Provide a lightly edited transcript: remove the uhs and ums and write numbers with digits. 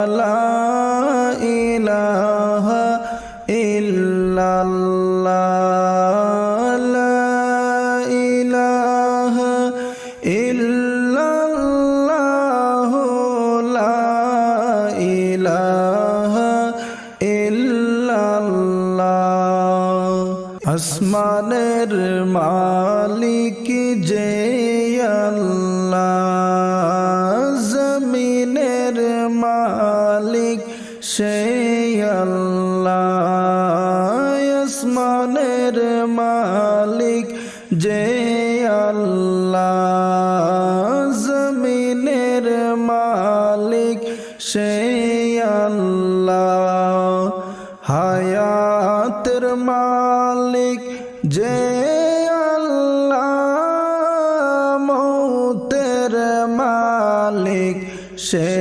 لا إله إلا الله لا إله إلا الله لا إله إلا الله আসমানের মালিক যে আল্লাহ জমিনের মালিক সেই আল্লাহ আসমানের মালিক যে আল্লাহ জমিনের মালিক সেই আল্লাহ হায়াতের মালিক যে আল্লাহ মৌতের মালিক সে